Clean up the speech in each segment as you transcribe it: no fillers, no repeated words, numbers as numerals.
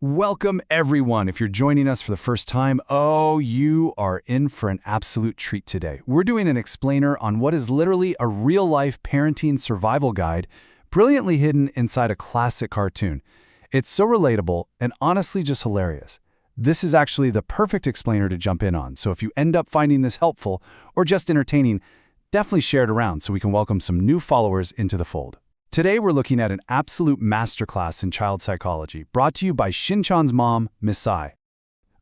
Welcome, everyone. If you're joining us for the first time, you are in for an absolute treat today. We're doing an explainer on what is literally a real-life parenting survival guide, brilliantly hidden inside a classic cartoon. It's so relatable and honestly just hilarious. This is actually the perfect explainer to jump in on, so if you end up finding this helpful or just entertaining, definitely share it around so we can welcome some new followers into the fold. Today, we're looking at an absolute masterclass in child psychology, brought to you by Shinchan's mom, Miss Sai.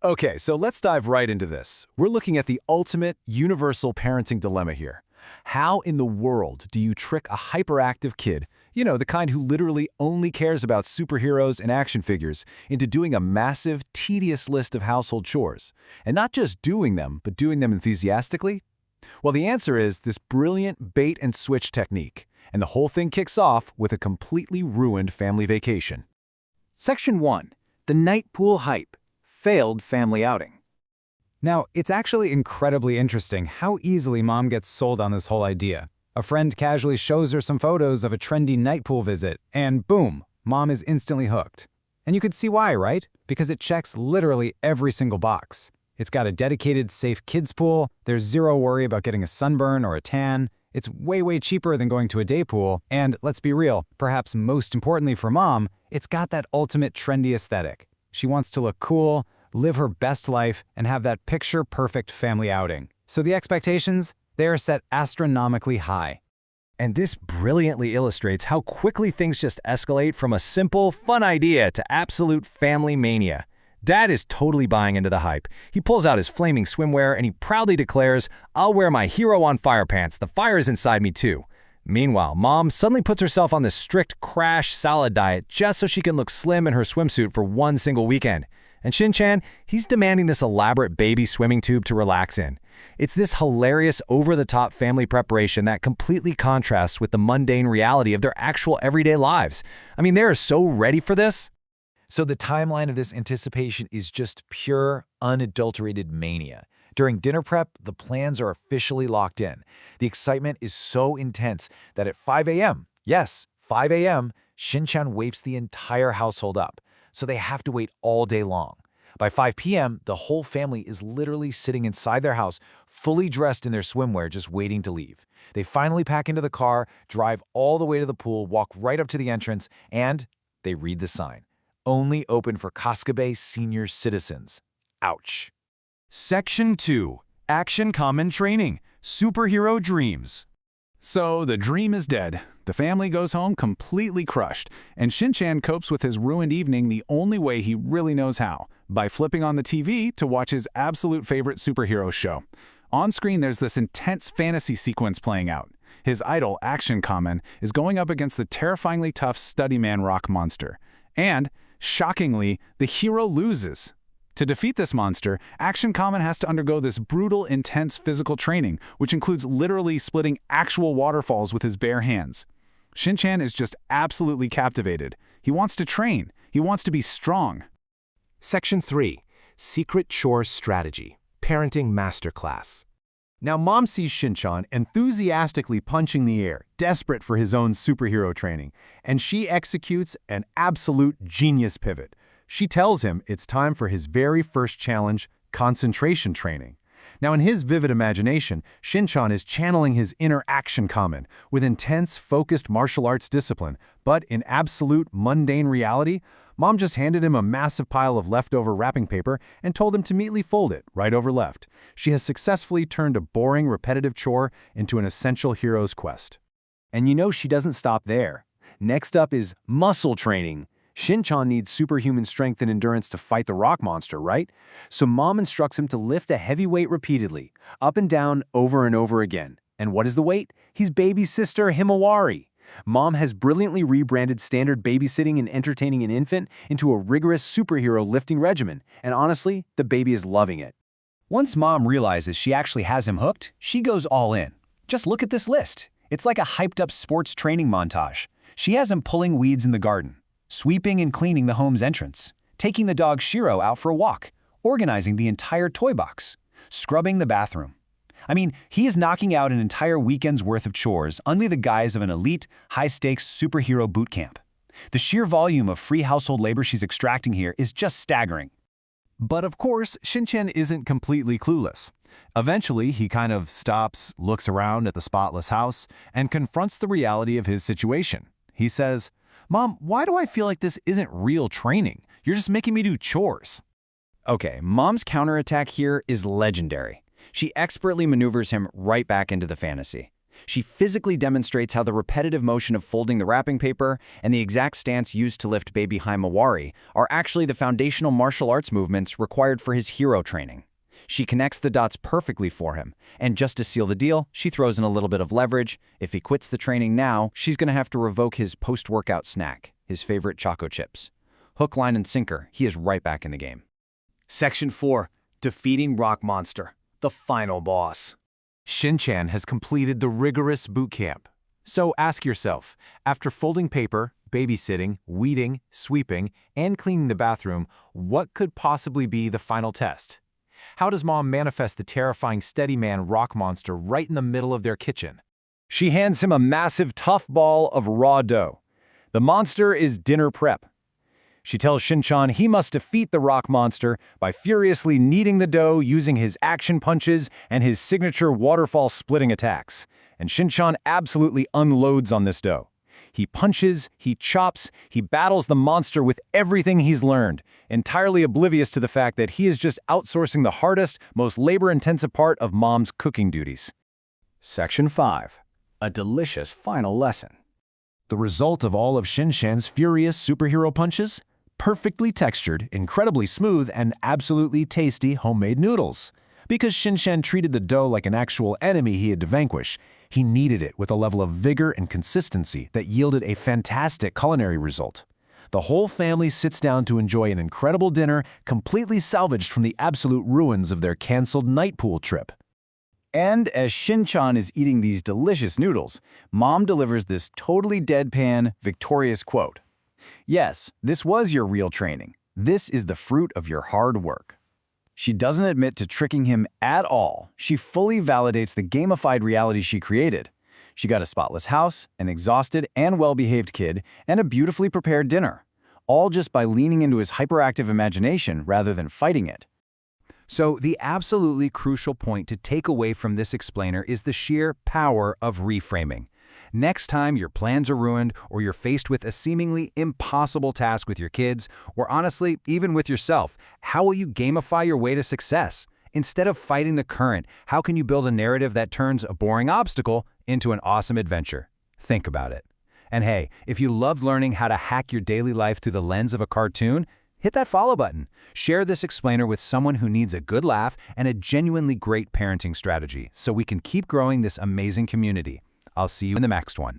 Okay, so let's dive right into this. We're looking at the ultimate universal parenting dilemma here. How in the world do you trick a hyperactive kid, the kind who literally only cares about superheroes and action figures, into doing a massive, tedious list of household chores? And not just doing them, but doing them enthusiastically? Well, the answer is this brilliant bait-and-switch technique. And the whole thing kicks off with a completely ruined family vacation. Section 1. The Night Pool Hype. Failed Family Outing. Now, it's actually incredibly interesting how easily Mom gets sold on this whole idea. A friend casually shows her some photos of a trendy night pool visit, and boom, Mom is instantly hooked. And you can see why, right? Because it checks literally every single box. It's got a dedicated, safe kids pool, there's zero worry about getting a sunburn or a tan, it's way cheaper than going to a day pool, and let's be real, perhaps most importantly for Mom, it's got that ultimate trendy aesthetic. She wants to look cool, live her best life, and have that picture-perfect family outing. So the expectations, they are set astronomically high. And this brilliantly illustrates how quickly things just escalate from a simple, fun idea to absolute family mania. Dad is totally buying into the hype. He pulls out his flaming swimwear and he proudly declares, "I'll wear my Hero on Fire pants, the fire is inside me too." Meanwhile, Mom suddenly puts herself on this strict crash salad diet just so she can look slim in her swimsuit for one single weekend. And Shinchan, he's demanding this elaborate baby swimming tube to relax in. It's this hilarious over-the-top family preparation that completely contrasts with the mundane reality of their actual everyday lives. I mean, they are so ready for this. So the timeline of this anticipation is just pure, unadulterated mania. During dinner prep, the plans are officially locked in. The excitement is so intense that at 5 a.m., yes, 5 a.m., Shinchan wakes the entire household up. So they have to wait all day long. By 5 p.m., the whole family is literally sitting inside their house, fully dressed in their swimwear, just waiting to leave. They finally pack into the car, drive all the way to the pool, walk right up to the entrance, and they read the sign. Only open for Casca senior citizens. Ouch. Section 2. Action Common Training. Superhero Dreams. So the dream is dead. The family goes home completely crushed, and Shinchan copes with his ruined evening the only way he really knows how, by flipping on the TV to watch his absolute favorite superhero show. On screen, there's this intense fantasy sequence playing out. His idol, Action Common, is going up against the terrifyingly tough Study Man rock monster. And shockingly, the hero loses. To defeat this monster, Action Common has to undergo this brutal, intense physical training, which includes literally splitting actual waterfalls with his bare hands. Shinchan is just absolutely captivated. He wants to train. He wants to be strong. Section 3. Secret Chore Strategy. Parenting Masterclass. Now Mom sees Shinchan enthusiastically punching the air, desperate for his own superhero training, and she executes an absolute genius pivot. She tells him it's time for his very first challenge, concentration training. Now in his vivid imagination, Shinchan is channeling his inner Action Common with intense, focused martial arts discipline, but in absolute mundane reality, Mom just handed him a massive pile of leftover wrapping paper and told him to neatly fold it right over left. She has successfully turned a boring, repetitive chore into an essential hero's quest. And she doesn't stop there. Next up is muscle training. Shinchan needs superhuman strength and endurance to fight the rock monster, right? So Mom instructs him to lift a heavy weight repeatedly, up and down, over and over again. And what is the weight? His baby sister, Himawari. Mom has brilliantly rebranded standard babysitting and entertaining an infant into a rigorous superhero lifting regimen, and honestly, the baby is loving it. Once Mom realizes she actually has him hooked, she goes all in. Just look at this list. It's like a hyped-up sports training montage. She has him pulling weeds in the garden, sweeping and cleaning the home's entrance, taking the dog Shiro out for a walk, organizing the entire toy box, scrubbing the bathroom. I mean, he is knocking out an entire weekend's worth of chores under the guise of an elite, high-stakes superhero boot camp. The sheer volume of free household labor she's extracting here is just staggering. But of course, Shinchan isn't completely clueless. Eventually, he kind of stops, looks around at the spotless house, and confronts the reality of his situation. He says, "Mom, why do I feel like this isn't real training? You're just making me do chores." Okay, Mom's counterattack here is legendary. She expertly maneuvers him right back into the fantasy. She physically demonstrates how the repetitive motion of folding the wrapping paper and the exact stance used to lift baby Haimawari are actually the foundational martial arts movements required for his hero training. She connects the dots perfectly for him, and just to seal the deal, she throws in a little bit of leverage. If he quits the training now, she's going to have to revoke his post-workout snack, his favorite choco chips. Hook, line, and sinker, he is right back in the game. Section 4. Defeating Rock Monster, the final boss. Shinchan has completed the rigorous boot camp. So ask yourself, after folding paper, babysitting, weeding, sweeping, and cleaning the bathroom, what could possibly be the final test? How does Mom manifest the terrifying steady man rock monster right in the middle of their kitchen? She hands him a massive tough ball of raw dough. The monster is dinner prep. She tells Shinchan he must defeat the rock monster by furiously kneading the dough using his action punches and his signature waterfall splitting attacks. And Shinchan absolutely unloads on this dough. He punches, he chops, he battles the monster with everything he's learned, entirely oblivious to the fact that he is just outsourcing the hardest, most labor-intensive part of Mom's cooking duties. Section 5. A delicious final lesson. The result of all of Shinchan's furious superhero punches? Perfectly textured, incredibly smooth, and absolutely tasty homemade noodles. Because Shinchan treated the dough like an actual enemy he had to vanquish, he kneaded it with a level of vigor and consistency that yielded a fantastic culinary result. The whole family sits down to enjoy an incredible dinner completely salvaged from the absolute ruins of their canceled night pool trip. And as Shinchan is eating these delicious noodles, Mom delivers this totally deadpan, victorious quote. "Yes, this was your real training. This is the fruit of your hard work." She doesn't admit to tricking him at all. She fully validates the gamified reality she created. She got a spotless house, an exhausted and well-behaved kid, and a beautifully prepared dinner, all just by leaning into his hyperactive imagination rather than fighting it. So the absolutely crucial point to take away from this explainer is the sheer power of reframing. Next time your plans are ruined or you're faced with a seemingly impossible task with your kids, or honestly, even with yourself, how will you gamify your way to success? Instead of fighting the current, how can you build a narrative that turns a boring obstacle into an awesome adventure? Think about it. And hey, if you loved learning how to hack your daily life through the lens of a cartoon, hit that follow button. Share this explainer with someone who needs a good laugh and a genuinely great parenting strategy so we can keep growing this amazing community. I'll see you in the next one.